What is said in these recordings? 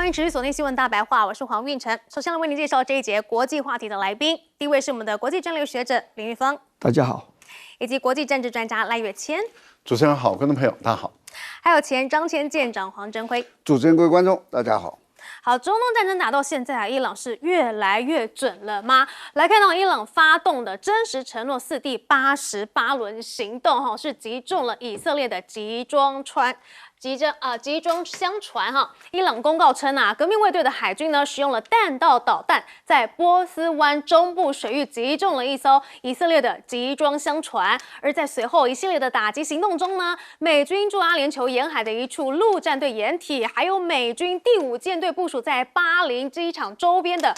迎持续锁定新闻大白话，我是黄运成。首先来为您介绍这一节国际话题的来宾，第一位是我们的国际战略学者林玉峰，大家好，以及国际政治专家赖月谦。主持人好，观众朋友大家好，还有前张骞舰长黄镇辉。主持人各位观众大家好。好，中东战争打到现在啊，伊朗是越来越准了吗？来看到伊朗发动的真实承诺4第88轮行动，是击中了以色列的集装箱船哈。伊朗公告称啊，革命卫队的海军呢使用了弹道导弹，在波斯湾中部水域击中了一艘以色列的集装箱船。而在随后一系列的打击行动中呢，美军驻阿联酋沿海的一处陆战队掩体，还有美军第5舰队部署在巴林机场周边的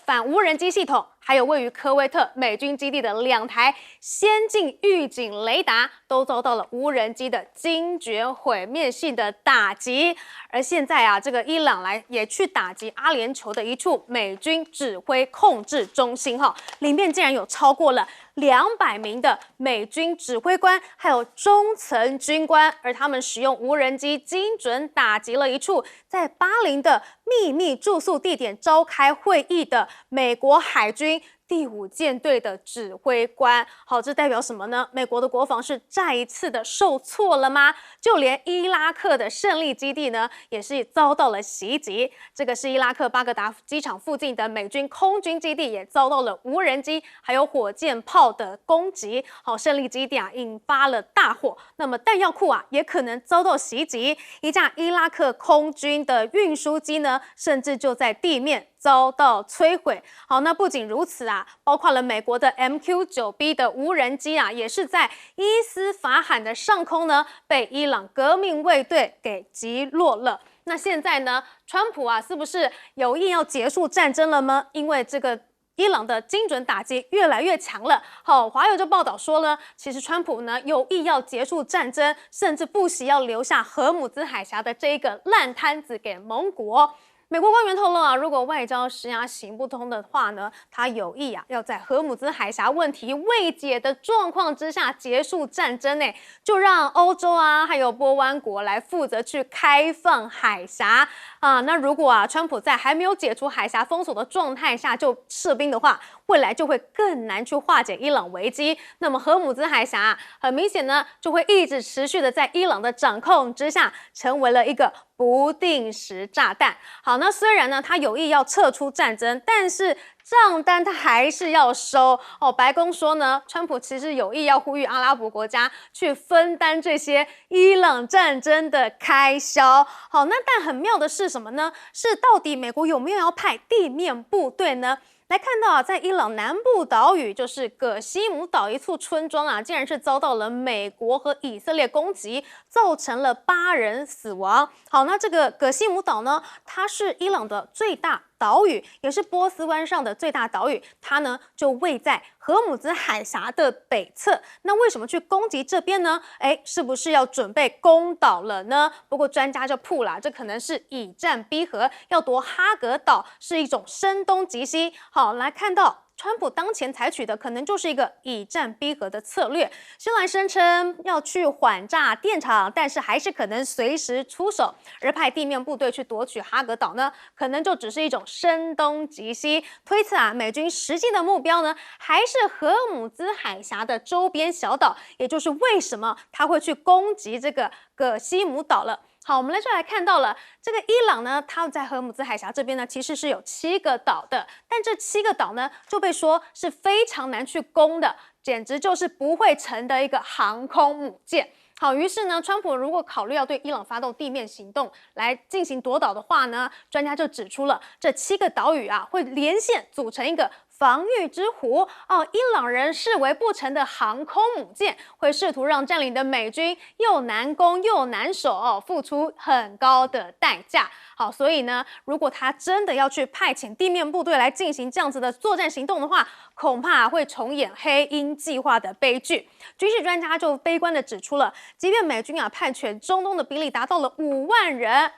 反无人机系统，还有位于科威特美军基地的2台先进预警雷达，都遭到了无人机的精绝毁灭性的打击。而现在啊，这个伊朗也去打击阿联酋的一处美军指挥控制中心哈，里面竟然有超过了200名的美军指挥官，还有中层军官，而他们使用无人机精准打击了一处在巴林的秘密住宿地点召开会议的美国海军第5舰队的指挥官。好，这代表什么呢？美国的国防是再一次的受挫了吗？就连伊拉克的胜利基地呢，也是遭到了袭击。这个是伊拉克巴格达机场附近的美军空军基地，也遭到了无人机还有火箭炮的攻击。好，胜利基地啊引发了大火，那么弹药库啊也可能遭到袭击。一架伊拉克空军的运输机呢，甚至就在地面遭到摧毁。好，那不仅如此啊，包括了美国的 MQ-9B 的无人机啊，也是在伊斯法罕的上空呢，被伊朗革命卫队给击落了。那现在呢，川普啊，是不是有意要结束战争了吗？因为这个伊朗的精准打击越来越强了。好，华友就报道说呢，其实川普呢有意要结束战争，甚至不惜要留下荷姆兹海峡的这一个烂摊子给盟国。美国官员透露啊，如果外交施压行不通的话呢，他有意啊要在荷姆兹海峡问题未解的状况之下结束战争，就让欧洲啊还有波湾国来负责去开放海峡啊。那如果啊川普在还没有解除海峡封锁的状态下就撤兵的话，未来就会更难去化解伊朗危机。那么荷姆兹海峡很明显呢，就会一直持续的在伊朗的掌控之下，成为了一个不定时炸弹。好，那虽然呢他有意要撤出战争，但是账单他还是要收哦。白宫说呢，川普其实有意要呼吁阿拉伯国家去分担这些伊朗战争的开销。好，那但很妙的是什么呢？是到底美国有没有要派地面部队呢？来看到啊，在伊朗南部岛屿，就是葛西姆岛一处村庄啊，竟然是遭到了美国和以色列攻击，造成了8人死亡。好，那这个葛西姆岛呢，它是伊朗的最大岛屿，也是波斯湾上的最大岛屿，它呢就位在荷姆兹海峡的北侧。那为什么去攻击这边呢？是不是要准备攻岛了呢？不过专家就曝啦，这可能是以战逼和，要夺哈格岛是一种声东击西。好，来看到川普当前采取的可能就是一个以战逼和的策略，虽然声称要去缓炸电厂，但是还是可能随时出手，而派地面部队去夺取哈格岛呢，可能就只是一种声东击西。推测啊，美军实际的目标呢，还是荷姆兹海峡的周边小岛，也就是为什么他会去攻击这个葛西姆岛了。好，我们就来看到了这个伊朗呢，它在荷姆兹海峡这边呢，其实是有7个岛的，但这7个岛呢，就被说是非常难去攻的，简直就是不会成的一个航空母舰。好，于是呢，川普如果考虑要对伊朗发动地面行动来进行夺岛的话呢，专家就指出了这7个岛屿啊，会连线组成一个防御之湖哦。伊朗人视为不成的航空母舰，会试图让占领的美军又难攻又难守哦，付出很高的代价。好，所以呢，如果他真的要去派遣地面部队来进行这样子的作战行动的话，恐怕会重演黑鹰计划的悲剧。军事专家就悲观的指出了，即便美军派遣中东的比例达到了5万人，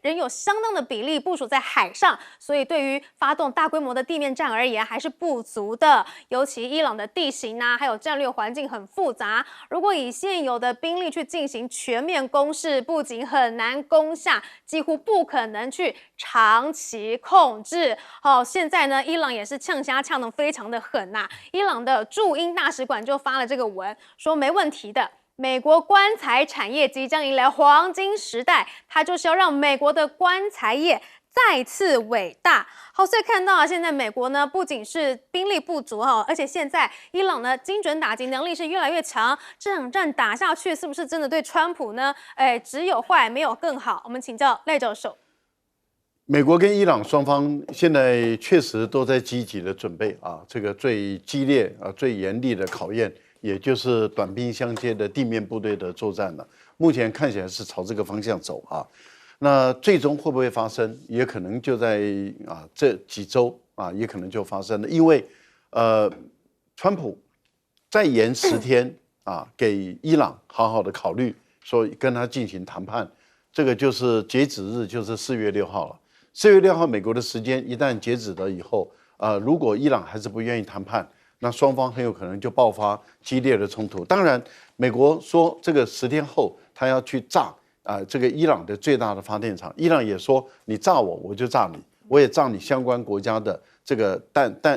仍有相当的比例部署在海上，所以对于发动大规模的地面战而言，还是是不足的。尤其伊朗的地形啊，还有战略环境很复杂，如果以现有的兵力去进行全面攻势，不仅很难攻下，几乎不可能去长期控制。现在呢，伊朗也是呛虾呛得非常的狠呐。伊朗的驻英大使馆就发了这个文，说没问题的。美国棺材产业即将迎来黄金时代，它就是要让美国的棺材业再次伟大。好，所以看到现在美国呢，不仅是兵力不足而且现在伊朗呢精准打击能力是越来越强。这场战打下去，是不是真的对川普呢？只有坏没有更好？我们请教赖教授。美国跟伊朗双方现在确实都在积极的准备这个最激烈最严厉的考验，也就是短兵相接的地面部队的作战了。目前看起来是朝这个方向走那最终会不会发生，也可能就在这几周也可能就发生了。因为川普再延10天给伊朗好好的考虑，说跟他进行谈判，这个就是截止日就是4月6号了。4月6号美国的时间一旦截止了以后，如果伊朗还是不愿意谈判，那双方很有可能就爆发激烈的冲突。当然，美国说这个10天后他要去炸这个伊朗的最大的发电厂，伊朗也说你炸我，我就炸你，我也炸你相关国家的这个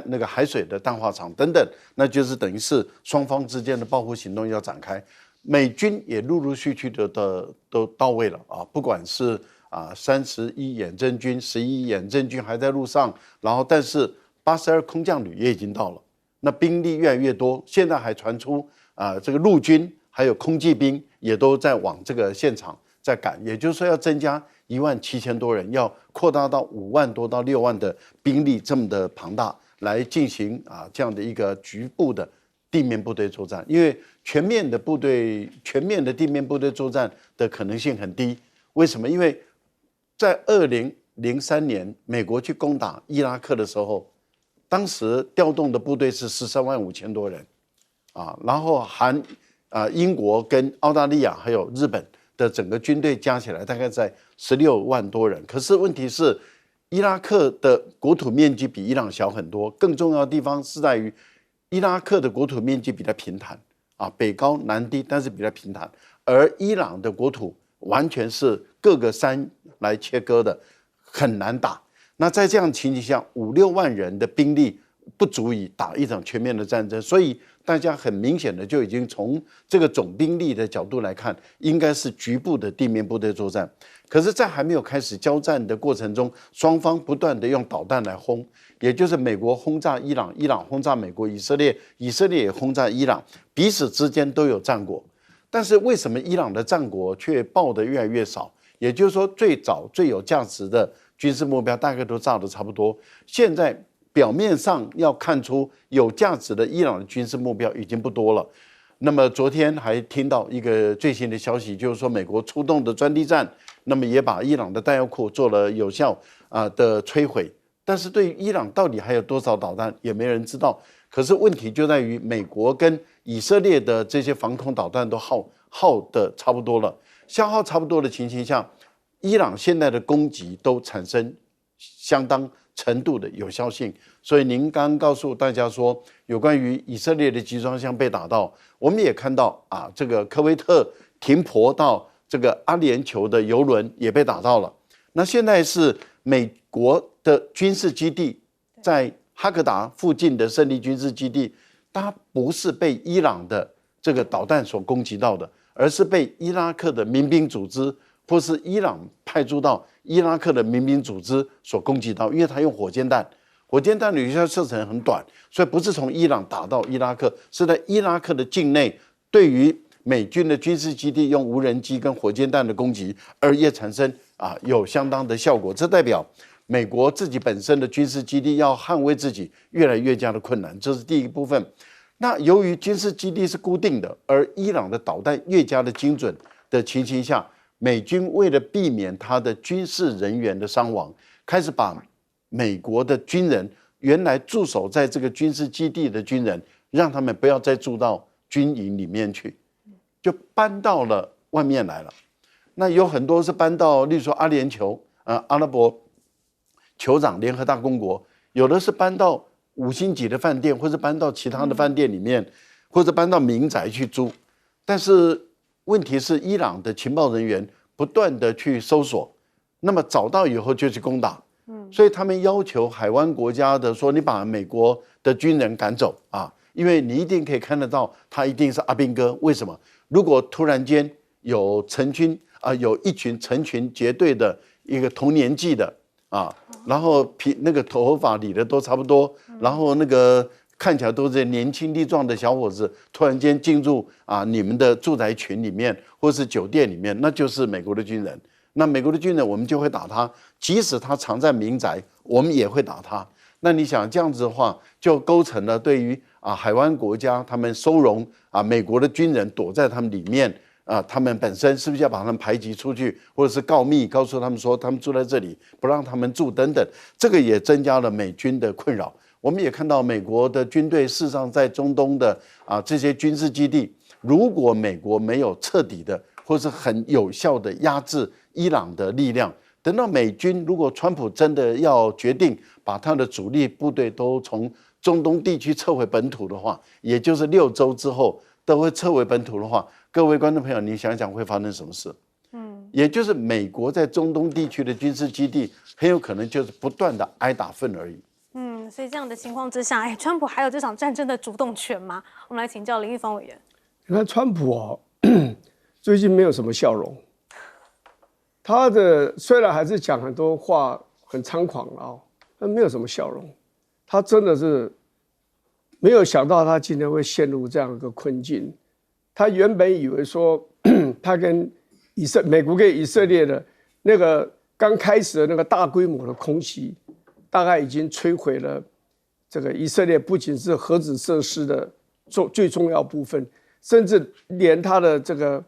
那个海水的淡化厂等等，那就是等于是双方之间的报复行动要展开。美军也陆陆续续的都到位了不管是31远征军、11远征军还在路上，然后但是82空降旅也已经到了，那兵力越来越多，现在还传出这个陆军还有空骑兵也都在往这个现场在赶，也就是说要增加17000多人，要扩大到5万多到6万的兵力，这么的庞大来进行这样的一个局部的地面部队作战。因为全面的地面部队作战的可能性很低，为什么？因为在2003年美国去攻打伊拉克的时候，当时调动的部队是13万5千多人然后英国跟澳大利亚还有日本的整个军队加起来大概在16万多人。可是问题是，伊拉克的国土面积比伊朗小很多，更重要的地方是在于伊拉克的国土面积比较平坦北高南低，但是比较平坦，而伊朗的国土完全是各个山来切割的，很难打。那在这样的情形下，5、6万人的兵力不足以打一场全面的战争，所以大家很明显的就已经从这个总兵力的角度来看，应该是局部的地面部队作战。可是，在还没有开始交战的过程中，双方不断的用导弹来轰，也就是美国轰炸伊朗，伊朗轰炸美国、以色列，以色列也轰炸伊朗，彼此之间都有战果。但是为什么伊朗的战果却爆得越来越少？也就是说，最早最有价值的军事目标大概都炸得差不多，现在表面上要看出有价值的伊朗的军事目标已经不多了。那么昨天还听到一个最新的消息，就是说美国出动的钻地战，那么也把伊朗的弹药库做了有效的摧毁。但是对于伊朗到底还有多少导弹，也没人知道。可是问题就在于美国跟以色列的这些防空导弹都耗的差不多了，消耗差不多的情形下，伊朗现在的攻击都产生相当程度的有效性。所以您刚刚告诉大家说，有关于以色列的集装箱被打到，我们也看到这个科威特停泊到这个阿联酋的邮轮也被打到了。那现在是美国的军事基地在哈格达附近的胜利军事基地，它不是被伊朗的这个导弹所攻击到的，而是被伊拉克的民兵组织或是伊朗派驻到伊拉克的民兵组织所攻击到，因为它用火箭弹，火箭弹的有效射程很短，所以不是从伊朗打到伊拉克，是在伊拉克的境内对于美军的军事基地用无人机跟火箭弹的攻击，而也产生有相当的效果。这代表美国自己本身的军事基地要捍卫自己越来越加的困难，这是第一部分。那由于军事基地是固定的，而伊朗的导弹越加的精准的情形下，美军为了避免他的军事人员的伤亡，开始把美国的军人原来驻守在这个军事基地的军人，让他们不要再住到军营里面去，就搬到了外面来了。那有很多是搬到，例如说阿联酋阿拉伯酋长联合大公国，有的是搬到5星级的饭店，或者搬到其他的饭店里面，或者搬到民宅去住。但是问题是，伊朗的情报人员不断的去搜索，那么找到以后就去攻打。所以他们要求海湾国家的说，你把美国的军人赶走啊，因为你一定可以看得到，他一定是阿兵哥。为什么？如果突然间有有一群成群结队的一个同年纪的啊，然后那个头发理的都差不多，然后那个看起来都是年轻力壮的小伙子，突然间进入你们的住宅群里面或是酒店里面，那就是美国的军人。那美国的军人我们就会打他，即使他藏在民宅，我们也会打他。那你想这样子的话，就构成了对于海湾国家他们收容美国的军人躲在他们里面他们本身是不是要把他们排挤出去，或者是告密，告诉他们说他们住在这里，不让他们住等等，这个也增加了美军的困扰。我们也看到美国的军队事实上在中东的这些军事基地，如果美国没有彻底的或是很有效的压制伊朗的力量，等到美军如果川普真的要决定把他的主力部队都从中东地区撤回本土的话，也就是6周之后都会撤回本土的话，各位观众朋友，你想想会发生什么事？也就是美国在中东地区的军事基地很有可能就是不断的挨打份而已。所以这样的情况之下，川普还有这场战争的主动权吗？我们来请教林玉峰委员。你看川普最近没有什么笑容，他的虽然还是讲很多话很猖狂但没有什么笑容。他真的是没有想到他今天会陷入这样一个困境。他原本以为说他跟美国跟以色列的那个刚开始的那个大规模的空袭，大概已经摧毁了这个以色列不仅是核子设施的最重要部分，甚至连他的这个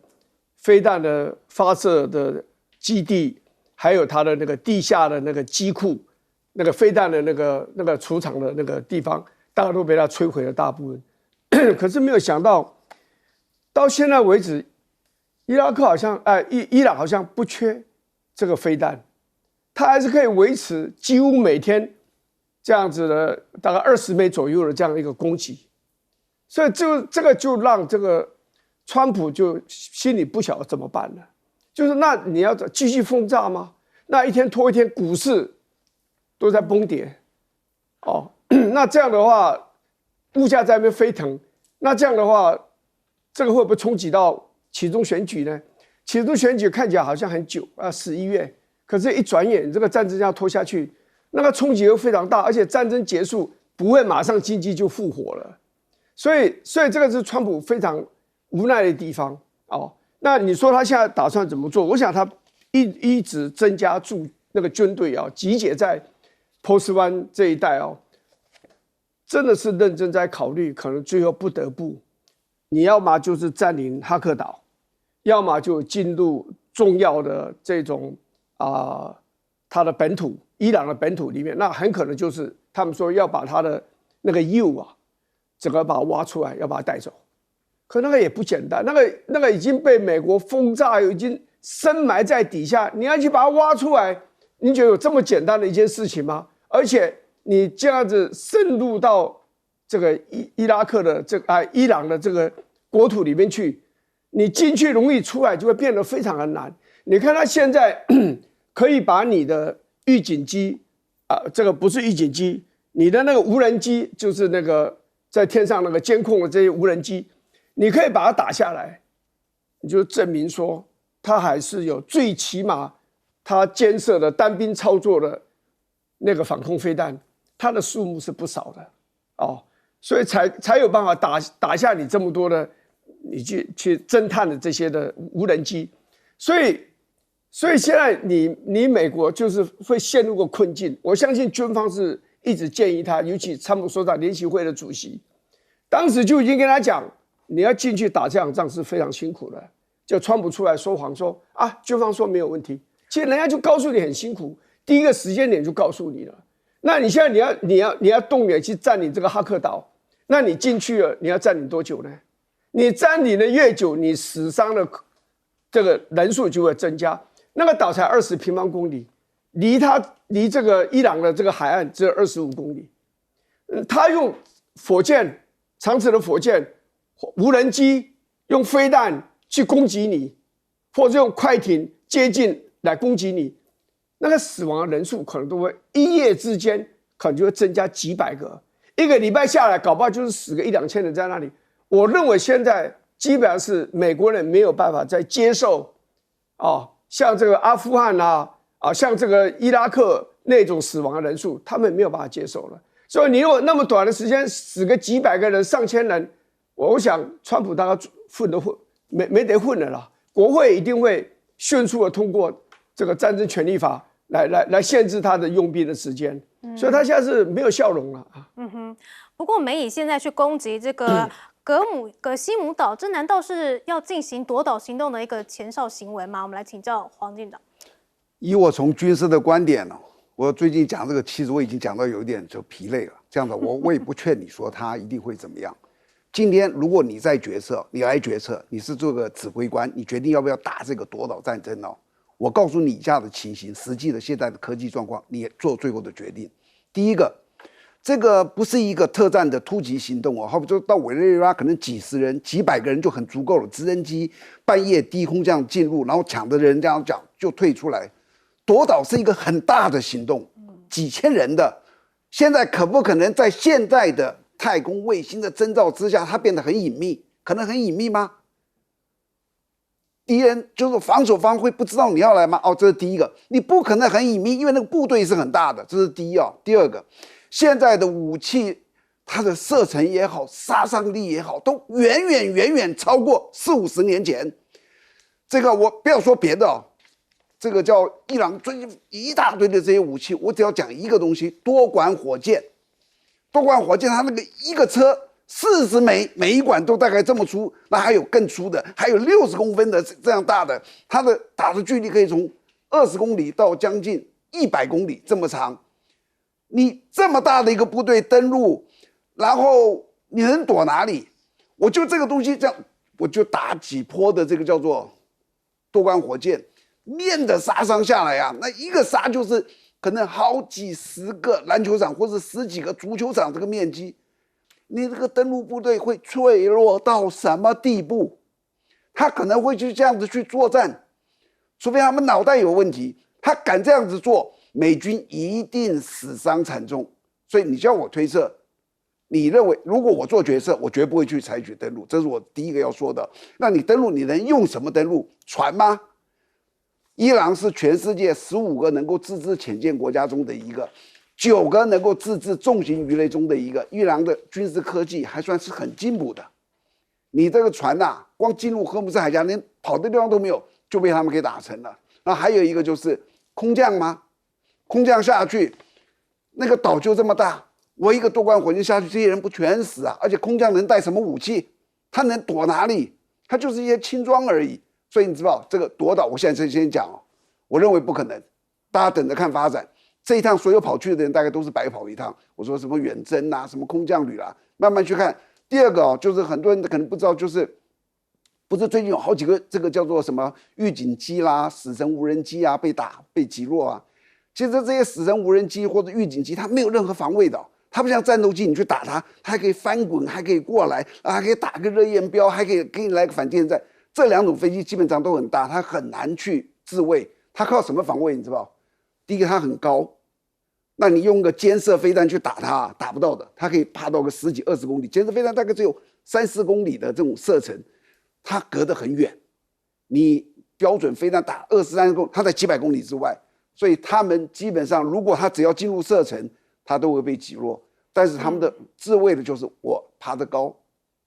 飞弹的发射的基地，还有他的那个地下的那个机库，那个飞弹的那个储藏的那个地方，大概都被他摧毁了大部分。可是没有想到，到现在为止，伊朗好像不缺这个飞弹，他还是可以维持几乎每天这样子的大概20枚左右的这样一个攻击。所以这个就让这个川普就心里不晓得怎么办了，就是那你要继续轰炸吗？那一天拖一天，股市都在崩跌，那这样的话，物价在那边飞腾，那这样的话，这个会不会冲击到期中选举呢？期中选举看起来好像很久11月，可是一转眼这个战争要拖下去，那个冲击又非常大，而且战争结束不会马上经济就复活了。所以这个是川普非常无奈的地方那你说他现在打算怎么做？我想他一直增加那个军队集结在波斯湾这一带真的是认真在考虑，可能最后不得不，你要么就是占领哈克岛，要么就进入重要的这种他的本土，伊朗的本土里面，那很可能就是他们说要把他的那个整个把它挖出来，要把它带走。可那个也不简单，那个已经被美国轰炸，已经深埋在底下，你要去把它挖出来，你觉得有这么简单的一件事情吗？而且你这样子渗入到这个伊朗的这个国土里面去，你进去容易，出来就会变得非常的难。你看他现在可以把你的预警机这个不是预警机，你的那个无人机，就是那个在天上那个监控的这些无人机，你可以把它打下来，你就证明说它还是有最起码它监射的单兵操作的那个反空飞弹，它的数目是不少的所以才有办法打下你这么多的你去侦探的这些的无人机。所以现在你美国就是会陷入个困境。我相信军方是一直建议他，尤其参谋首长联席会的主席当时就已经跟他讲，你要进去打这场仗是非常辛苦的。就川普出来说谎说军方说没有问题，其实人家就告诉你很辛苦，第一个时间点就告诉你了。那你现在你要动员去占领这个哈克岛，那你进去了，你要占领多久呢？你占领的越久，你死伤的这个人数就会增加。那个岛才20平方公里，离这个伊朗的这个海岸只有25公里。他用火箭、长尺的火箭、无人机用飞弹去攻击你，或者用快艇接近来攻击你，那个死亡的人数可能都会一夜之间可能就会增加几百个，一个礼拜下来，搞不好就是死个1-2千人在那里。我认为现在基本上是美国人没有办法再接受像这个阿富汗像这个伊拉克那种死亡的人数，他们没有办法接受了。所以你有那么短的时间死个几百个人、上千人，我想川普大概混没得混了啦。国会一定会迅速的通过这个战争权利法来限制他的用兵的时间，所以他现在是没有笑容了啊。不过美以现在去攻击这个葛西姆岛，这难道是要进行夺岛行动的一个前哨行为吗？我们来请教黄进长。以我从军事的观点呢，我最近讲这个，其实我已经讲到有点就疲累了。这样的，我也不劝你说他一定会怎么样。今天如果你在决策，你来决策，你是这个指挥官，你决定要不要打这个夺岛战争哦。我告诉你以下的情形，实际的现在的科技状况，你做最后的决定。第一个，这个不是一个特战的突击行动哦，好比说到委内瑞拉，可能几十人、几百个人就很足够了，直升机半夜低空这样进入，然后抢的人这样讲就退出来。夺岛是一个很大的行动，几千人的。现在可不可能在现在的太空卫星的征兆之下，它变得很隐秘？可能很隐秘吗？敌人就是防守方会不知道你要来吗？这是第一个，你不可能很隐秘，因为那个部队是很大的，这是第一哦。第二个，现在的武器，它的射程也好，杀伤力也好，都远远超过40-50年前。这个我不要说别的哦。这个叫伊朗最近一大堆的这些武器，我只要讲一个东西：多管火箭。多管火箭它那个一个车40枚，每一管都大概这么粗，那还有更粗的，还有60公分的这样大的，它的打的距离可以从20公里到将近100公里这么长。你这么大的一个部队登陆，然后你能躲哪里？我就这个东西这样，我就打几波的这个叫做多管火箭。面的杀伤下来啊，那一个杀就是可能好几十个篮球场或者10几个足球场这个面积，你这个登陆部队会脆弱到什么地步？他可能会去这样子去作战，除非他们脑袋有问题，他敢这样子做，美军一定死伤惨重。所以你叫我推测，你认为如果我做决策，我绝不会去采取登陆，这是我第一个要说的。那你登陆，你能用什么登陆？船吗？伊朗是全世界15个能够自制潜舰国家中的一个，9个能够自制重型鱼雷中的一个。伊朗的军事科技还算是很进步的。你这个船光进入荷姆斯海峡连跑的地方都没有，就被他们给打沉了。那还有一个就是空降吗？空降下去，那个岛就这么大，我一个多管火箭下去，这些人不全死啊？而且空降能带什么武器？他能躲哪里？他就是一些轻装而已。所以你知道这个夺岛，我现在先讲我认为不可能，大家等着看发展。这一趟所有跑去的人大概都是白跑一趟。我说什么远征什么空降旅慢慢去看。第二个就是很多人可能不知道，就是不是最近有好几个这个叫做什么预警机啦、死神无人机被击落其实这些死神无人机或者预警机，它没有任何防卫的。它不像战斗机，你去打它还可以翻滚，还可以过来还可以打个热焰标，还可以给你来个反舰战。这2种飞机基本上都很大，它很难去自卫。它靠什么防卫？你知道？第一个，它很高，那你用个监射飞弹去打它，打不到的。它可以爬到个10几20公里，监射飞弹大概只有3-4公里的这种射程，它隔得很远。你标准飞弹打20-30公里，它在几百公里之外，所以他们基本上，如果它只要进入射程，它都会被击落。但是他们的自卫的就是我爬得高，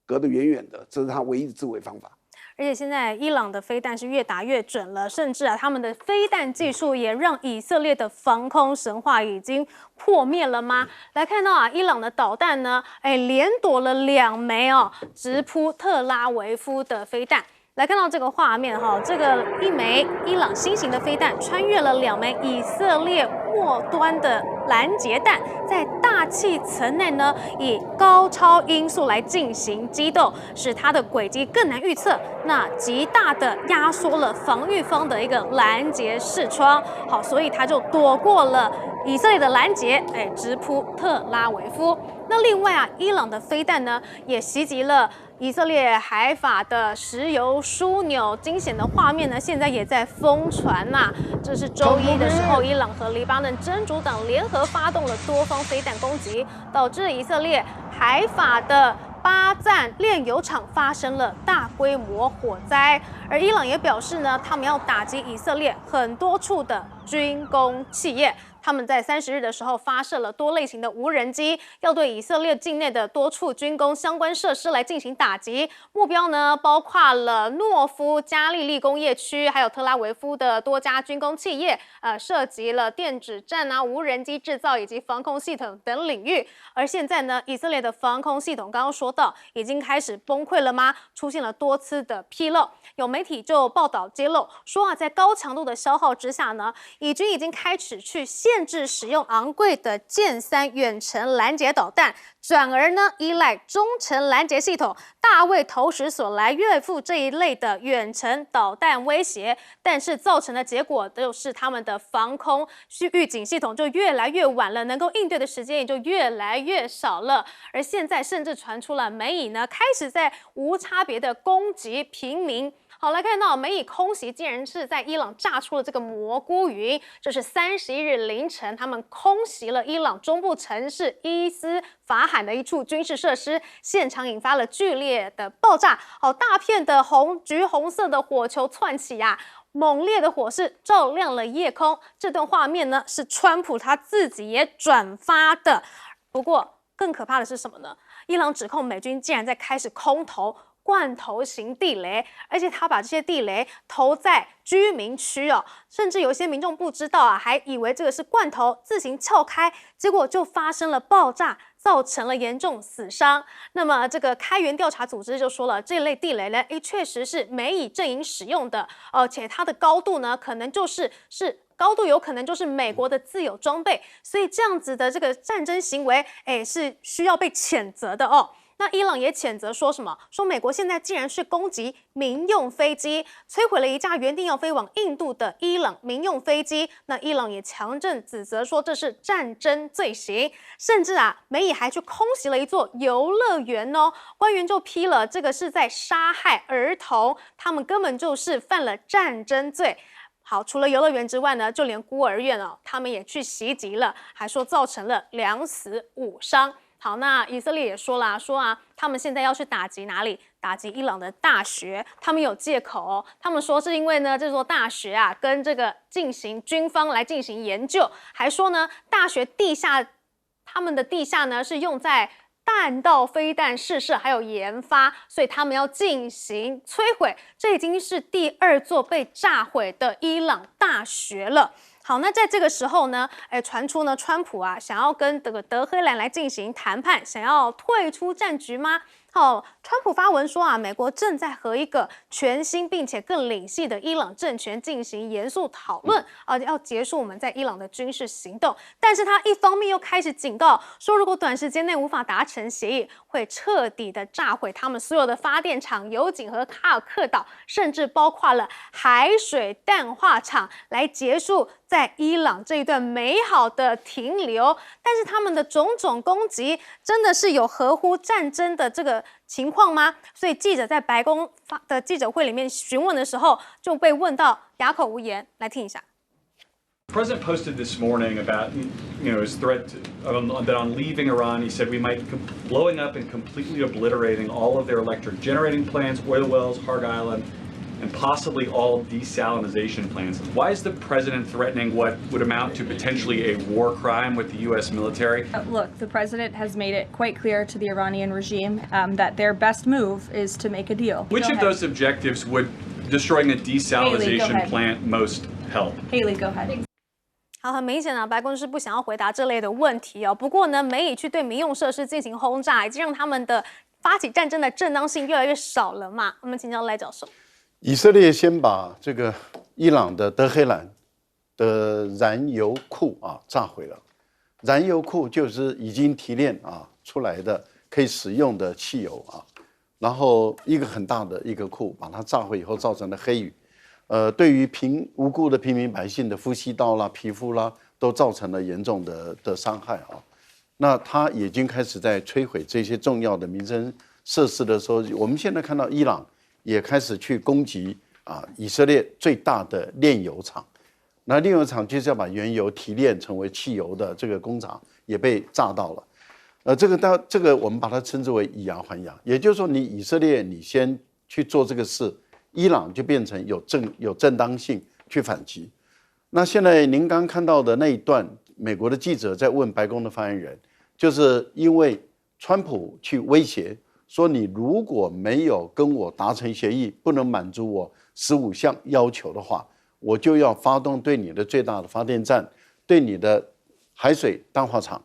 隔得远远的，这是他唯一的自卫方法。而且现在伊朗的飞弹是越打越准了，甚至他们的飞弹技术也让以色列的防空神话已经破灭了吗？来看到伊朗的导弹呢，连躲了2枚直扑特拉维夫的飞弹。来看到这个画面这个一枚伊朗新型的飞弹穿越了2枚以色列末端的拦截弹，在大气层内呢以高超音速来进行激斗，使它的轨迹更难预测，那极大的压缩了防御方的一个拦截视窗。好，所以它就躲过了以色列的拦截，直扑特拉维夫。那另外啊，伊朗的飞弹呢，也袭击了以色列海法的石油枢纽，惊险的画面呢，现在也在疯传呐。这是周一的时候，伊朗和黎巴嫩真主党联合发动了多方飞弹攻击，导致以色列海法的巴赞炼油厂发生了大规模火灾。而伊朗也表示呢，他们要打击以色列很多处的军工企业。他们在30日的时候发射了多类型的无人机，要对以色列境内的多处军工相关设施来进行打击。目标呢，包括了诺夫加利利工业区，还有特拉维夫的多家军工企业，涉及了电子战啊、无人机制造以及防空系统等领域。而现在呢，以色列的防空系统刚刚说到，已经开始崩溃了吗？出现了多次的纰漏。有媒体就报道揭露说啊，在高强度的消耗之下呢，以军已经开始去限制使用昂贵的剑3远程拦截导弹，转而呢依赖中程拦截系统大卫投石所来应付这一类的远程导弹威胁，但是造成的结果就是他们的防空预警系统就越来越晚了，能够应对的时间也就越来越少了。而现在甚至传出了美以呢开始在无差别的攻击平民。好，来看到美以空袭竟然是在伊朗炸出了这个蘑菇云，这是31日凌晨，他们空袭了伊朗中部城市伊斯法罕的一处军事设施，现场引发了剧烈的爆炸，大片的橘红色的火球窜起啊，猛烈的火势照亮了夜空。这段画面呢是川普他自己也转发的。不过更可怕的是什么呢？伊朗指控美军竟然在开始空投罐头型地雷，而且他把这些地雷投在居民区哦，甚至有些民众不知道啊，还以为这个是罐头自行撬开，结果就发生了爆炸，造成了严重死伤。那么这个开源调查组织就说了，这类地雷呢，确实是美以阵营使用的，而且它的高度呢，可能高度有可能就是美国的自有装备，所以这样子的这个战争行为，是需要被谴责的哦。那伊朗也谴责说什么？说美国现在竟然是攻击民用飞机，摧毁了一架原定要飞往印度的伊朗民用飞机。那伊朗也强震指责说这是战争罪行，甚至啊，美以还去空袭了一座游乐园哦。官员就批了，这个是在杀害儿童，他们根本就是犯了战争罪。好，除了游乐园之外呢，就连孤儿院哦，他们也去袭击了，还说造成了2死5伤。好，那以色列也说啦，他们现在要去打击哪里？打击伊朗的大学。他们有借口哦，他们说是因为呢这座大学啊跟这个军方来进行研究，还说呢大学他们的地下呢是用在弹道飞弹试射还有研发，所以他们要进行摧毁。这已经是第2座被炸毁的伊朗大学了。好，那在这个时候呢，传出呢，川普啊想要跟这个德黑兰来进行谈判，想要退出战局吗？好，川普发文说啊，美国正在和一个全新并且更领系的伊朗政权进行严肃讨论，要结束我们在伊朗的军事行动。但是他一方面又开始警告说，如果短时间内无法达成协议，会彻底的炸毁他们所有的发电厂、油井和哈尔克岛，甚至包括了海水淡化厂，来结束在伊朗这一段美好的停留。但是他们的种种攻击，真的是有合乎战争的这个情况吗？所以记者在白宫的记者会里面询问的时候，就被问到哑口无言。来听一下。The president posted this morning about his threat that on leaving Iran, he said we might be blowing up and completely obliterating all of their electric generating plants, oil wells, Harg Island, and possibly all desalinization plants. Why is the president threatening what would amount to potentially a war crime with the U.S. military? Look, the president has made it quite clear to the Iranian regime that their best move is to make a deal. Which of those objectives would destroying a desalinization plant most help? Haley, go ahead. 好，很明显啊，白宫是不想要回答这类的问题哦。不过呢，美以去对民用设施进行轰炸，已经让他们的发起战争的正当性越来越少了嘛。我们请教赖教授。以色列先把这个伊朗的德黑兰的燃油库炸毁了。燃油库就是已经提炼出来的可以使用的汽油然后一个很大的一个库把它炸毁以后造成了黑雨。对于无辜的平民百姓的呼吸道啦、皮肤啦都造成了严重的伤害啊。那他已经开始在摧毁这些重要的民生设施的时候，我们现在看到伊朗也开始去攻击以色列最大的炼油厂。那炼油厂就是要把原油提炼成为汽油的这个工厂也被炸到了。这个我们把它称之为以牙还牙，也就是说，你以色列你先去做这个事，伊朗就变成有正当性去反击。那现在您刚看到的那一段，美国的记者在问白宫的发言人，就是因为川普去威胁说，你如果没有跟我达成协议，不能满足我15项要求的话，我就要发动对你的最大的发电站，对你的海水淡化厂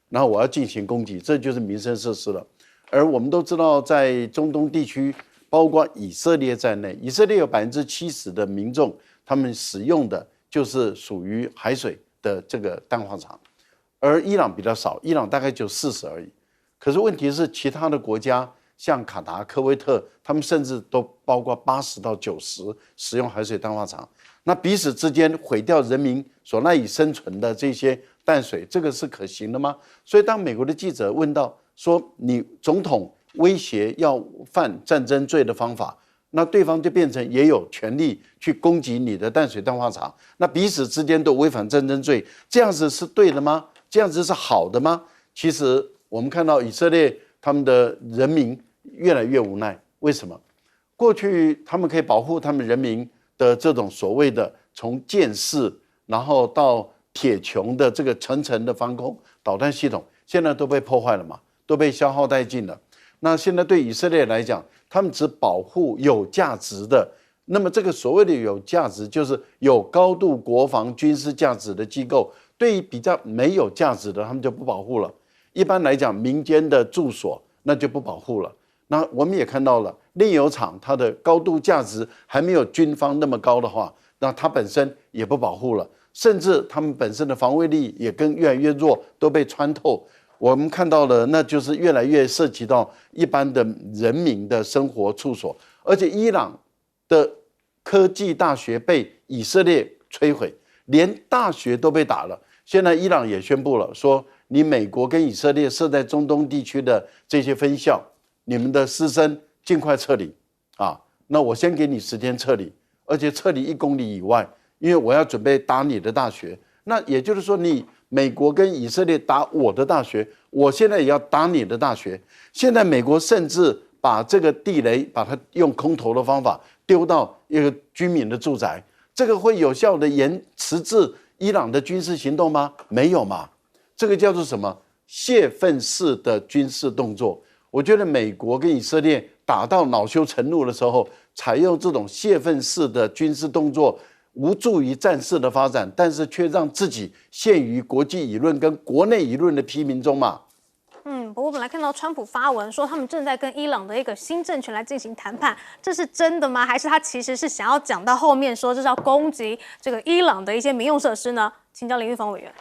然后我要进行攻击，这就是民生设施了。而我们都知道，在中东地区，包括以色列在内，以色列有70%的民众，他们使用的就是属于海水的这个淡化厂，而伊朗比较少，伊朗大概就40而已。可是问题是，其他的国家像卡达、科威特，他们甚至都包括80到90使用海水淡化厂。那彼此之间毁掉人民所赖以生存的这些淡水，这个是可行的吗？所以当美国的记者问到说，你总统威胁要犯战争罪的方法，那对方就变成也有权利去攻击你的淡水淡化厂，那彼此之间都违反战争罪，这样子是对的吗？这样子是好的吗？其实我们看到以色列他们的人民越来越无奈，为什么？过去他们可以保护他们人民的这种所谓的从舰式然后到铁穹的这个层层的防空导弹系统，现在都被破坏了嘛，都被消耗殆尽了。那现在对以色列来讲，他们只保护有价值的，那么这个所谓的有价值，就是有高度国防军事价值的机构，对于比较没有价值的，他们就不保护了。一般来讲，民间的住所那就不保护了。那我们也看到了，炼油厂它的高度价值还没有军方那么高的话，那它本身也不保护了，甚至他们本身的防卫力也跟越来越弱，都被穿透。我们看到了，那就是越来越涉及到一般的人民的生活处所，而且伊朗的科技大学被以色列摧毁，连大学都被打了。现在伊朗也宣布了，说你美国跟以色列设在中东地区的这些分校，你们的师生尽快撤离那我先给你10天撤离，而且撤离1公里以外，因为我要准备打你的大学。那也就是说，你美国跟以色列打我的大学，我现在也要打你的大学。现在美国甚至把这个地雷，把它用空投的方法丢到一个居民的住宅，这个会有效的迟滞伊朗的军事行动吗？没有嘛。这个叫做什么？泄愤式的军事动作。我觉得美国跟以色列打到恼羞成怒的时候，采用这种泄愤式的军事动作，无助于战事的发展，但是却让自己陷于国际舆论跟国内舆论的批评中嘛。不过我本来看到川普发文说他们正在跟伊朗的一个新政权来进行谈判，这是真的吗？还是他其实是想要讲到后面说这是要攻击这个伊朗的一些民用设施呢？请教林玉峰委员。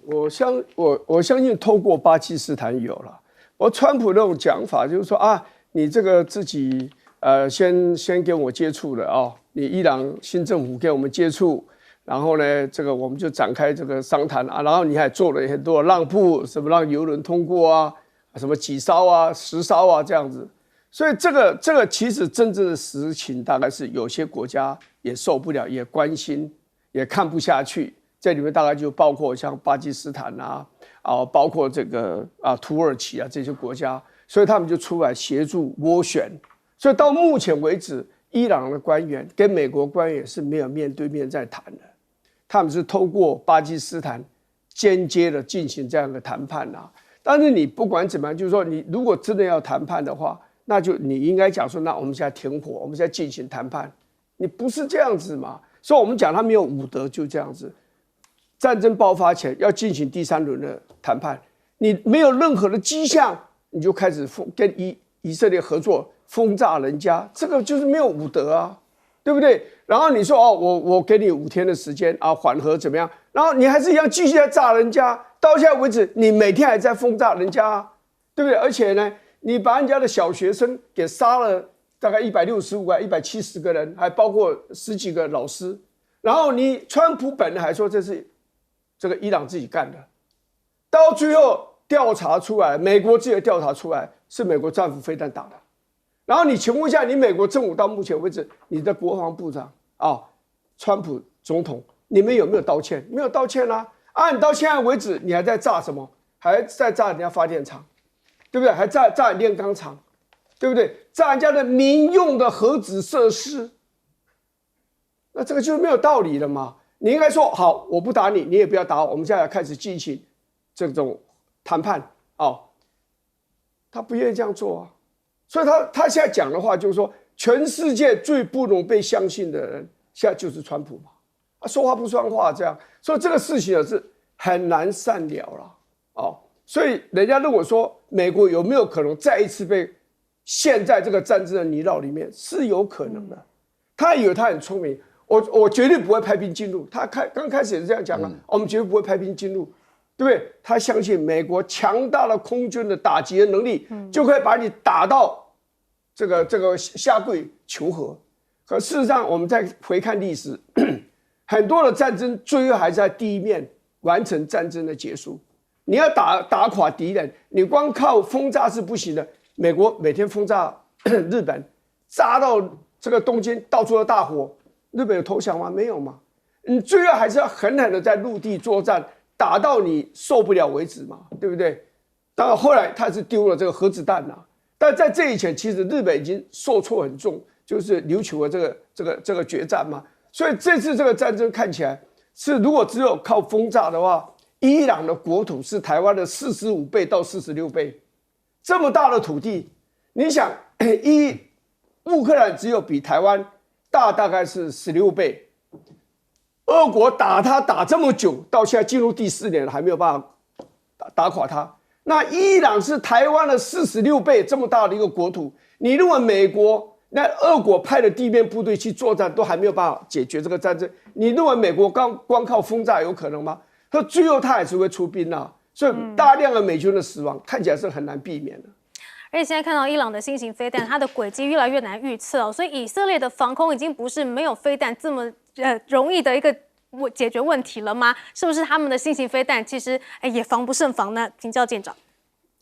我相信透过巴基斯坦有了，川普那种讲法就是说你这个自己先跟我接触了你伊朗新政府跟我们接触。然后呢，这个我们就展开这个商谈然后你还做了很多让步，什么让邮轮通过什么几艘10艘这样子。所以这个其实真正的实情大概是有些国家也受不了，也关心，也看不下去。这里面大概就包括像巴基斯坦包括这个土耳其这些国家，所以他们就出来协助斡旋。所以到目前为止，伊朗的官员跟美国官员是没有面对面在谈的。他们是透过巴基斯坦间接的进行这样的谈判但是你不管怎么样，就是说你如果真的要谈判的话，那就你应该讲说，那我们现在停火，我们现在进行谈判，你不是这样子嘛？所以我们讲他没有武德，就这样子。战争爆发前要进行第3轮的谈判，你没有任何的迹象，你就开始跟以色列合作轰炸人家，这个就是没有武德对不对？然后你说我给你5天的时间缓和怎么样？然后你还是一样继续在炸人家，到现在为止，你每天还在轰炸人家对不对？而且呢，你把人家的小学生给杀了，大概165个、170个人，还包括10几个老师。然后川普本人还说这是这个伊朗自己干的，到最后调查出来，美国自己的调查出来是美国战斧飞弹打的。然后你请问一下，你美国政府到目前为止，你的国防部长川普总统，你们有没有道歉？没有道歉啊！你到现在为止，你还在炸什么？还在炸人家发电厂，对不对？还炸炼钢厂，对不对？炸人家的民用的核子设施，那这个就是没有道理了嘛？你应该说好，我不打你，你也不要打我，我们现在开始进行这种谈判他不愿意这样做啊，所以他现在讲的话就是说，全世界最不能被相信的人，现在就是川普嘛，说话不算话这样，所以这个事情是很难善了了所以人家认为说，美国有没有可能再一次被陷在这个战争的泥淖里面，是有可能的。他以为他很聪明。我绝对不会派兵进入。他刚开始也是这样讲我们绝对不会派兵进入，对不对？他相信美国强大的空军的打击的能力，就可以把你打到这个下跪求和。可事实上，我们再回看历史，很多的战争最后还在地面完成战争的结束。你要打垮敌人，你光靠轰炸是不行的。美国每天轰炸日本，炸到这个东京到处都大火。日本有投降吗？没有嘛。你最后还是要狠狠的在陆地作战，打到你受不了为止嘛，对不对？当然后来他是丢了这个核子弹但在这以前，其实日本已经受挫很重，就是琉球的这个决战嘛。所以这次这个战争看起来是，如果只有靠轰炸的话，伊朗的国土是台湾的45倍到46倍，这么大的土地，你想乌克兰只有比台湾大概是16倍，俄国打这么久，到现在进入第4年了，还没有办法打垮他。那伊朗是台湾的46倍，这么大的一个国土，你认为美国那俄国派的地面部队去作战，都还没有办法解决这个战争？你认为美国光靠轰炸有可能吗？他最后他还是会出兵所以大量的美军的死亡看起来是很难避免的。而且现在看到伊朗的新型飞弹，它的轨迹越来越难预测所以以色列的防空已经不是没有飞弹这么容易的一个解决问题了吗？是不是他们的新型飞弹其实也防不胜防呢？请教舰长。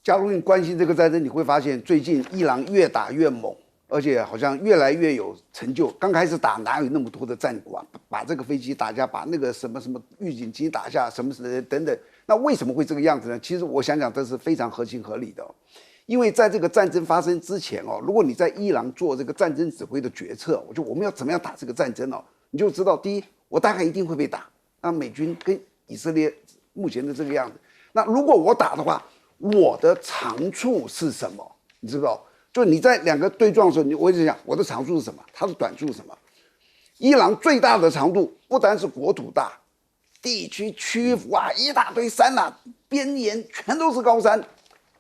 假如你关心这个战争，你会发现最近伊朗越打越猛，而且好像越来越有成就。刚开始打哪有那么多的战果把这个飞机打下，把那个什么预警机打下，什么等等。那为什么会这个样子呢？其实我想想，这是非常合情合理的因为在这个战争发生之前如果你在伊朗做这个战争指挥的决策，我们要怎么样打这个战争你就知道，第一，我大概一定会被打。那美军跟以色列目前的这个样子，那如果我打的话，我的长处是什么？你知道？就你在两个对撞的时候，我一直讲我的长处是什么，它的短处是什么？伊朗最大的长度不单是国土大，地区屈服一大堆山边沿全都是高山。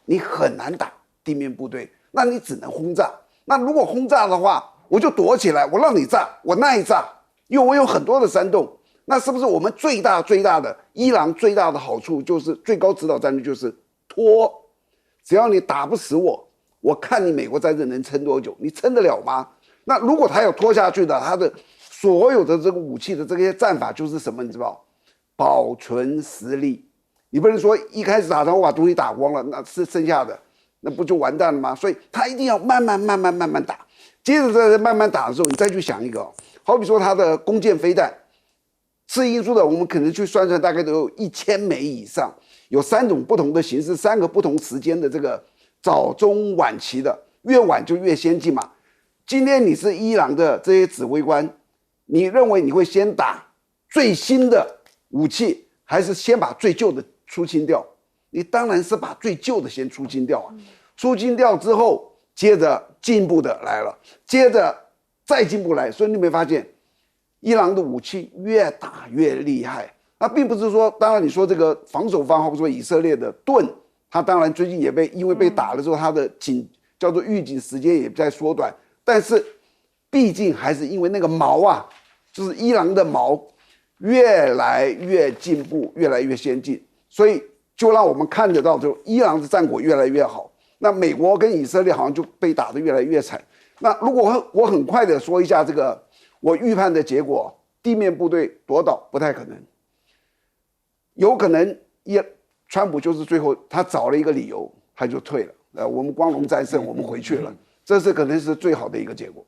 你很难打地面部队，那你只能轰炸。那如果轰炸的话，我就躲起来，我让你炸，我耐炸，因为我有很多的山洞。那是不是我们最大的伊朗最大的好处就是最高指导战略就是拖？只要你打不死我，我看你美国战争能撑多久？你撑得了吗？那如果他要拖下去的，他的所有的这个武器的这些战法就是什么？你知道？保存实力。你不能说一开始打仗我把东西打光了，那是剩下的，那不就完蛋了吗？所以他一定要慢慢打，接着在慢慢打的时候，你再去想一个好比说他的弓箭飞弹，次音速的我们可能去算大概都有1000枚以上，有3种不同的形式，3个不同时间的这个早中晚期的，越晚就越先进嘛。今天你是伊朗的这些指挥官，你认为你会先打最新的武器，还是先把最旧的出清掉？你当然是把最旧的先出清掉出清掉之后，接着进步的来了，接着再进步来。所以你没发现伊朗的武器越打越厉害？那并不是说，当然你说这个防守方，或者说以色列的盾，它当然最近也因为被打了之后，它的叫做预警时间也在缩短，但是毕竟还是因为那个矛就是伊朗的矛越来越进步，越来越先进，所以就让我们看得到，就伊朗的战果越来越好。那美国跟以色列好像就被打得越来越惨。那如果我很快的说一下这个我预判的结果，地面部队夺岛不太可能，有可能川普就是最后他找了一个理由，他就退了。我们光荣战胜，我们回去了，这是可能是最好的一个结果。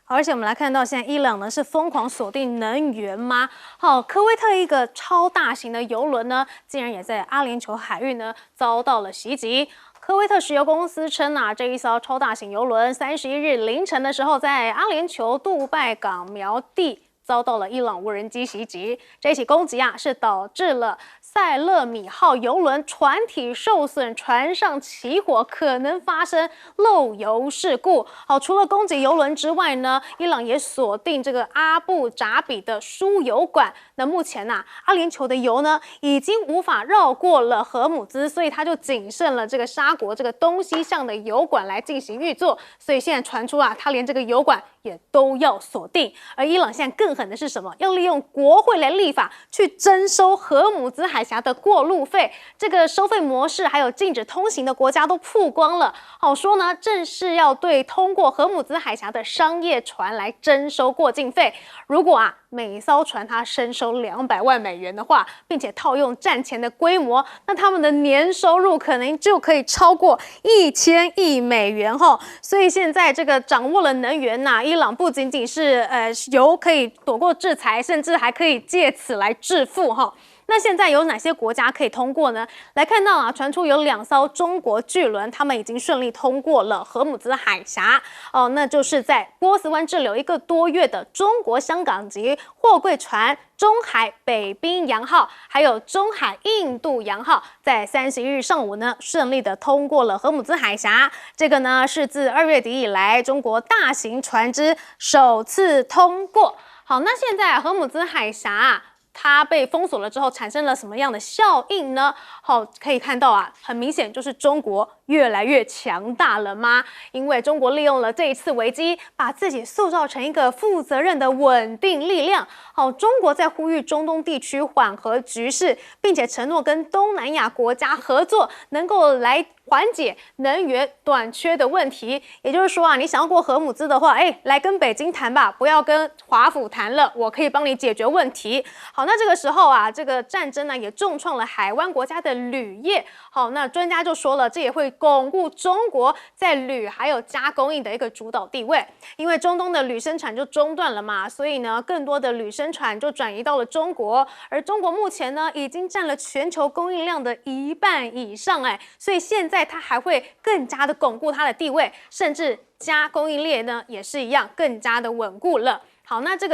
而且我们来看到，现在伊朗呢是疯狂锁定能源吗？好，科威特一个超大型的油轮呢，竟然也在阿联酋海域呢遭到了袭击。科威特石油公司称啊，这一艘超大型油轮31日凌晨的时候，在阿联酋杜拜港苗地遭到了伊朗无人机袭击。这起攻击啊，是导致了塞勒米号油轮船体受损，船上起火，可能发生漏油事故。好，除了攻击油轮之外呢，伊朗也锁定这个阿布扎比的输油管。那目前啊，阿联酋的油呢已经无法绕过了荷姆兹，所以它就仅剩了这个沙国这个东西向的油管来进行运作。所以现在传出啊，它连这个油管也都要锁定。而伊朗现在更狠的是什么？要利用国会来立法去征收荷姆兹海峡的过路费。这个收费模式还有禁止通行的国家都曝光了。好说呢，正是要对通过荷姆兹海峡的商业船来征收过境费。如果啊，每艘船它征收200万美元的话，并且套用战前的规模，那他们的年收入可能就可以超过1000亿美元哈。所以现在这个掌握了能源呐，伊朗不仅仅是油可以躲过制裁，甚至还可以借此来致富哈。那现在有哪些国家可以通过呢？来看到啊，传出有2艘中国巨轮，他们已经顺利通过了荷姆兹海峡哦，那就是在波斯湾滞留1个多月的中国香港籍货柜船中海北冰洋号，还有中海印度洋号，在31日上午呢，顺利的通过了荷姆兹海峡。这个呢是自2月底以来中国大型船只首次通过。好，那现在荷姆兹海峡啊，它被封锁了之后，产生了什么样的效应呢？好，可以看到啊，很明显就是中国越来越强大了吗？因为中国利用了这一次危机，把自己塑造成一个负责任的稳定力量。好，中国在呼吁中东地区缓和局势，并且承诺跟东南亚国家合作，能够来缓解能源短缺的问题。也就是说啊，你想要过荷姆兹的话，来跟北京谈吧，不要跟华府谈了，我可以帮你解决问题。好，那这个时候啊，这个战争呢也重创了海湾国家的铝业。好，那专家就说了，这也会巩固中国在铝还有加工业的一个主导地位。因为中东的铝生产就中断了嘛，所以呢，更多的铝生产就转移到了中国。而中国目前呢，已经占了全球供应量的1半以上，所以现在它还会更加的巩固它的地位，甚至加工业链呢也是一样，更加的稳固了。好，那这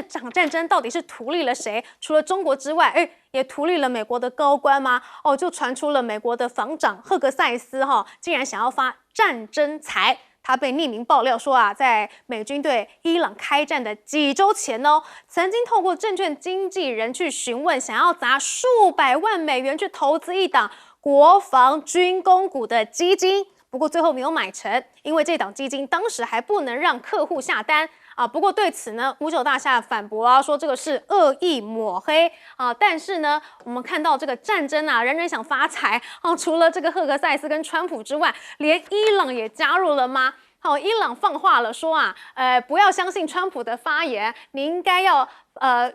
场战争到底是图利了谁？除了中国之外，也图利了美国的高官吗？就传出了美国的防长赫格塞斯竟然想要发战争财。他被匿名爆料说啊，在美军对伊朗开战的几周前曾经透过证券经纪人去询问，想要砸数百万美元去投资一档国防军工股的基金。不过最后没有买成，因为这档基金当时还不能让客户下单啊。不过对此呢，59大厦反驳啊，说这个是恶意抹黑啊。但是呢，我们看到这个战争啊，人人想发财啊。除了这个赫格塞斯跟川普之外，连伊朗也加入了吗？好，伊朗放话了，说啊，不要相信川普的发言，你应该要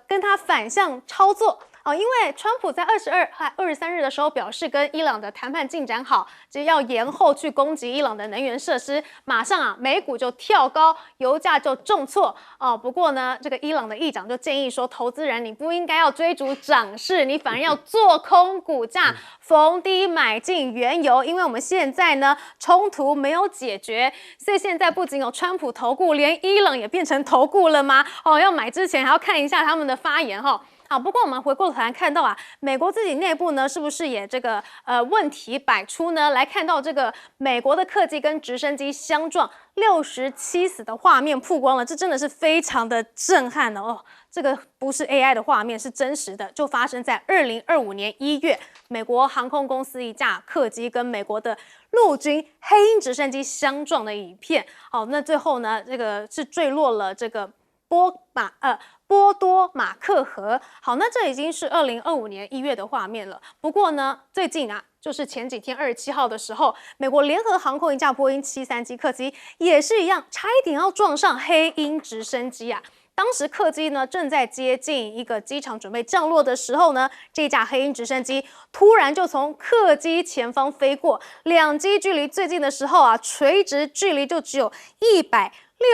跟他反向操作。因为川普在22和23日的时候表示，跟伊朗的谈判进展好，只要延后去攻击伊朗的能源设施，马上啊美股就跳高，油价就重挫。不过呢，这个伊朗的议长就建议说，投资人你不应该要追逐涨势，你反而要做空股价，逢低买进原油。因为我们现在呢冲突没有解决，所以现在不仅有川普投顾，连伊朗也变成投顾了吗？要买之前还要看一下他们的发言好，不过我们回过头来看到啊，美国自己内部呢，是不是也这个问题百出呢？来看到这个美国的客机跟直升机相撞，67死的画面曝光了，这真的是非常的震撼哦。这个不是 AI 的画面，是真实的，就发生在2025年1月，美国航空公司一架客机跟美国的陆军黑鹰直升机相撞的影片。好，那最后呢，这个是坠落了这个波多马克河。好，那这已经是2025年1月的画面了。不过呢，最近啊，就是前几天27号的时候，美国联合航空一架波音737客机也是一样，差一点要撞上黑鹰直升机啊。当时客机呢正在接近一个机场准备降落的时候呢，这架黑鹰直升机突然就从客机前方飞过，两机距离最近的时候啊，垂直距离就只有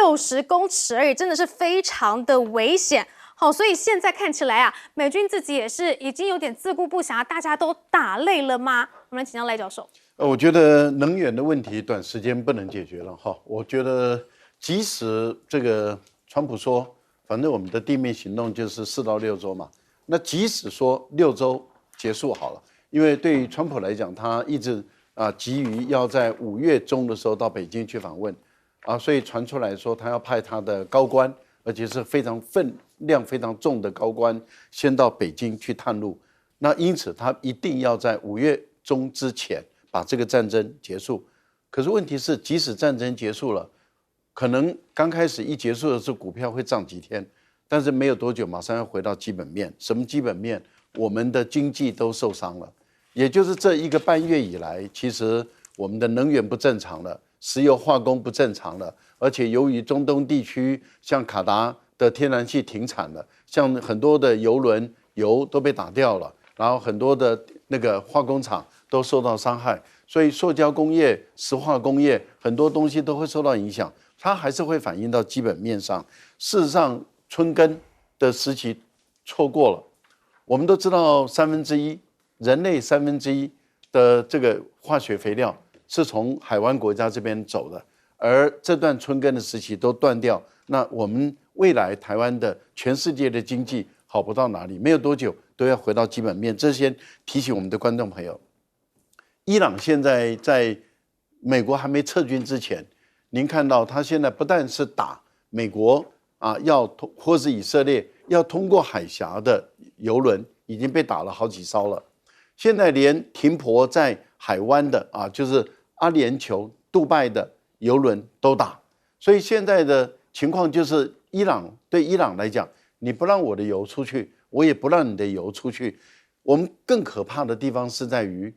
160公尺而已，真的是非常的危险。好，所以现在看起来啊，美军自己也是已经有点自顾不暇，大家都打累了吗？我们来请教赖教授。我觉得能源的问题短时间不能解决了哈。我觉得即使这个川普说，反正我们的地面行动就是4到6周嘛，那即使说6周结束好了，因为对于川普来讲，他一直急于要在5月中的时候到北京去访问所以传出来说他要派他的高官，而且是非常分量非常重的高官，先到北京去探路。那因此他一定要在5月中之前把这个战争结束。可是问题是，即使战争结束了，可能刚开始一结束的时候股票会涨几天，但是没有多久马上要回到基本面。什么基本面？我们的经济都受伤了，也就是这1个半月以来，其实我们的能源不正常了，石油化工不正常了，而且由于中东地区像卡达的天然气停产了，像很多的油轮油都被打掉了，然后很多的那个化工厂都受到伤害，所以塑胶工业、石化工业很多东西都会受到影响，它还是会反映到基本面上。事实上，春耕的时期错过了。我们都知道人类1/3的这个化学肥料是从海湾国家这边走的，而这段春耕的时期都断掉，那我们未来台湾的全世界的经济好不到哪里，没有多久都要回到基本面。这先提醒我们的观众朋友，伊朗现在在美国还没撤军之前，您看到他现在不但是打美国或是以色列要通过海峡的油轮已经被打了好几艘了，现在连停泊在海湾的就是阿联酋、杜拜的油轮都打，所以现在的情况就是对伊朗来讲，你不让我的油出去，我也不让你的油出去。我们更可怕的地方是在于，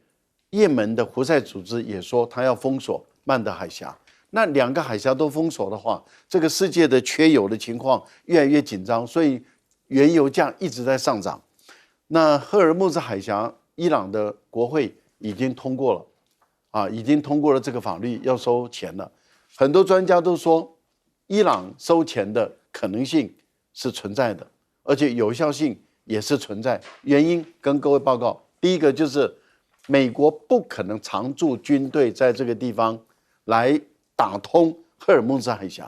也门的胡塞组织也说他要封锁曼德海峡。那2个海峡都封锁的话，这个世界的缺油的情况越来越紧张，所以原油价一直在上涨。那赫尔木兹海峡，伊朗的国会已经通过了，已经通过了这个法律要收钱了。很多专家都说，伊朗收钱的可能性是存在的，而且有效性也是存在。原因跟各位报告，第一个就是美国不可能常驻军队在这个地方来打通赫尔木兹海峡，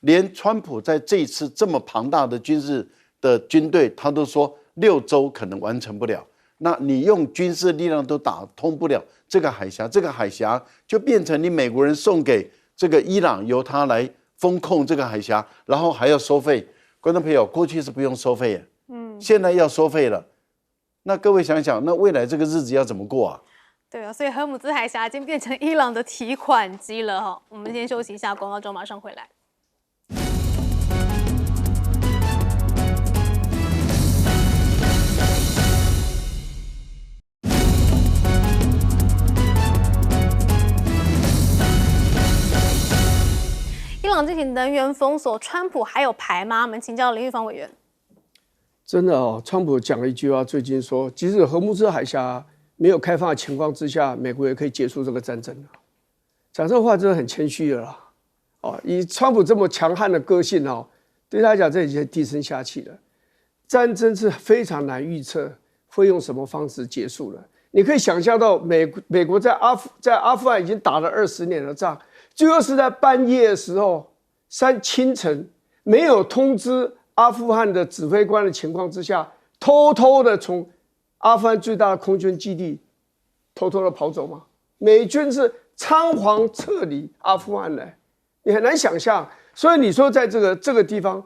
连川普在这一次这么庞大的军事的军队，他都说6周可能完成不了。那你用军事力量都打通不了这个海峡，这个海峡就变成你美国人送给这个伊朗，由他来封控这个海峡，然后还要收费。观众朋友，过去是不用收费的，现在要收费了。那各位想想，那未来这个日子要怎么过啊？对啊，所以荷姆兹海峡已经变成伊朗的提款机了哈。我们先休息一下，广告之后马上回来。伊朗进行能源封锁，川普还有牌吗？我们请教林玉芳委员。真的川普讲了一句话，最近说，即使荷姆兹海峡没有开放的情况之下，美国也可以结束这个战争。讲这话真的很谦虚了啦。以川普这么强悍的个性对他讲这已经低声下气了。战争是非常难预测会用什么方式结束了。你可以想象到美国在阿富汗已经打了20年的仗，最后是在半夜的时候，清晨没有通知阿富汗的指挥官的情况之下，偷偷的从阿富汗最大的空军基地偷偷的跑走吗？美军是仓皇撤离阿富汗的，你很难想象。所以你说在这个地方，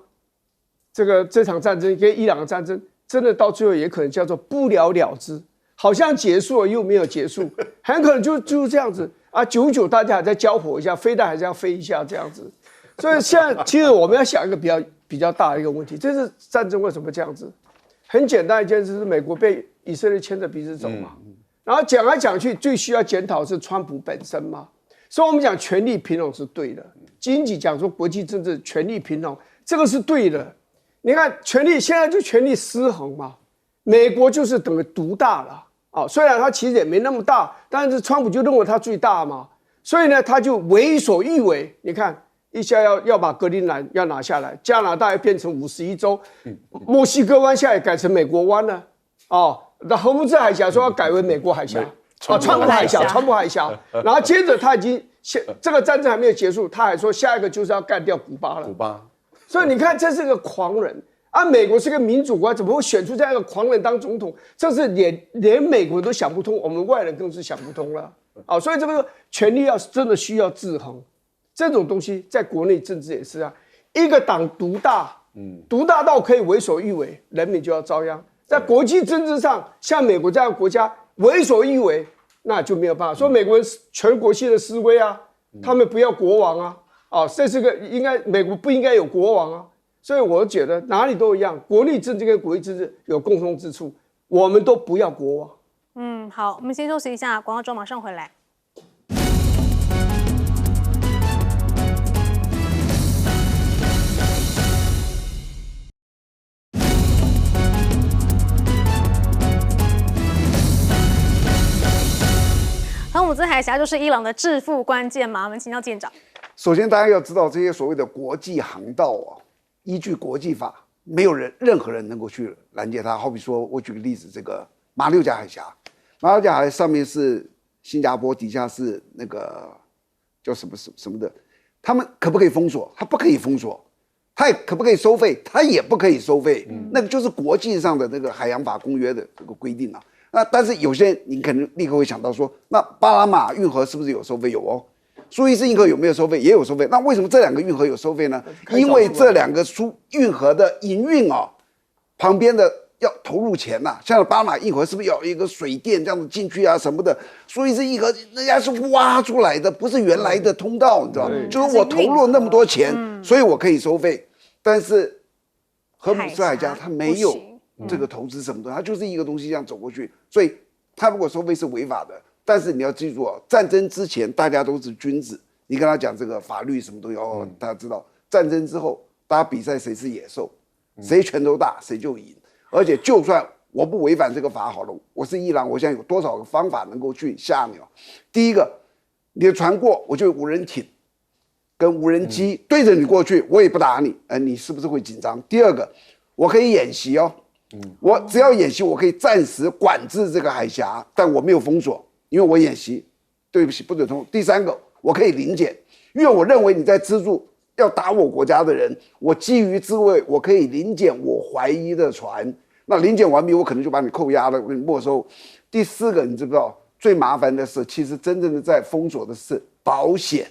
这场战争跟伊朗的战争，真的到最后也可能叫做不了了之，好像结束了又没有结束，很可能就是这样子久久大家还在交火一下，飞弹还是要飞一下这样子。所以现在其实我们要想一个比较大的一个问题，这是战争为什么这样子？很简单一件事是美国被以色列牵着鼻子走嘛，然后讲来讲去最需要检讨的是川普本身嘛。所以我们讲权力平衡是对的，经济讲说国际政治权力平衡这个是对的，你看权力现在就权力失衡嘛，美国就是等于独大了啊。虽然他其实也没那么大，但是川普就认为他最大嘛，所以呢他就为所欲为。你看一下要把格陵兰要拿下来，加拿大要变成51州，墨西哥湾现在也改成美国湾了哦。那荷鲁兹海峡说要改为美国海峡。川普海峡，川普海峡，然后接着他已经这个战争还没有结束，他还说下一个就是要干掉古巴了。古巴，所以你看，这是个狂人啊！美国是个民主国家，怎么会选出这样一个狂人当总统？这是连美国都想不通，我们外人更是想不通了啊！所以这个权力真的需要制衡，这种东西在国内政治也是啊，一个党独大，独大到可以为所欲为，人民就要遭殃。在国际政治上，像美国这样的国家为所欲为，那就没有办法。说美国人全国性的示威啊，他们不要国王啊，这是个美国不应该有国王啊。所以我觉得哪里都一样，国内政治跟国际政治有共同之处，我们都不要国王。好，我们先休息一下，广告之后马上回来。荷姆兹海峡就是伊朗的致富关键嘛？我们请教舰长。首先，大家要知道这些所谓的国际航道啊，依据国际法，没有任何人能够去拦截它。好比说，我举个例子，这个马六甲海峡，马六甲海上面是新加坡，底下是那个叫什么的，他们可不可以封锁？它不可以封锁。它也可不可以收费？它也不可以收费。那个就是国际上的那个海洋法公约的这个规定啊。那但是有些人你可能立刻会想到说，那巴拿马运河是不是有收费？有哦。苏伊士运河有没有收费？也有收费。那为什么这两个运河有收费呢？因为这两个运河的营运旁边的要投入钱呐。像巴拿马运河是不是要有一个水电这样子进去啊什么的？苏伊士运河人家是挖出来的，不是原来的通道，你知道吗？就是我投入了那么多钱，所以我可以收费。但是荷姆斯海峡它没有这个投资什么的，它就是一个东西这样走过去，所以它如果收费是违法的。但是你要记住战争之前大家都是君子，你跟他讲这个法律什么东西大家知道。战争之后，大家比赛谁是野兽，谁拳头大谁就赢。而且就算我不违反这个法好了，我是伊朗，我现在有多少个方法能够去吓你？第一个，你的船过，我就有无人艇跟无人机对着你过去，我也不打你，你是不是会紧张？第二个，我可以演习我只要演习，我可以暂时管制这个海峡，但我没有封锁。因为我演习，对不起，不准通。第三个，我可以临检，因为我认为你在资助要打我国家的人，我基于自卫，我可以临检我怀疑的船。那临检完毕，我可能就把你扣押了，给你没收。第四个，你知不知道最麻烦的是，其实真正的在封锁的是保险。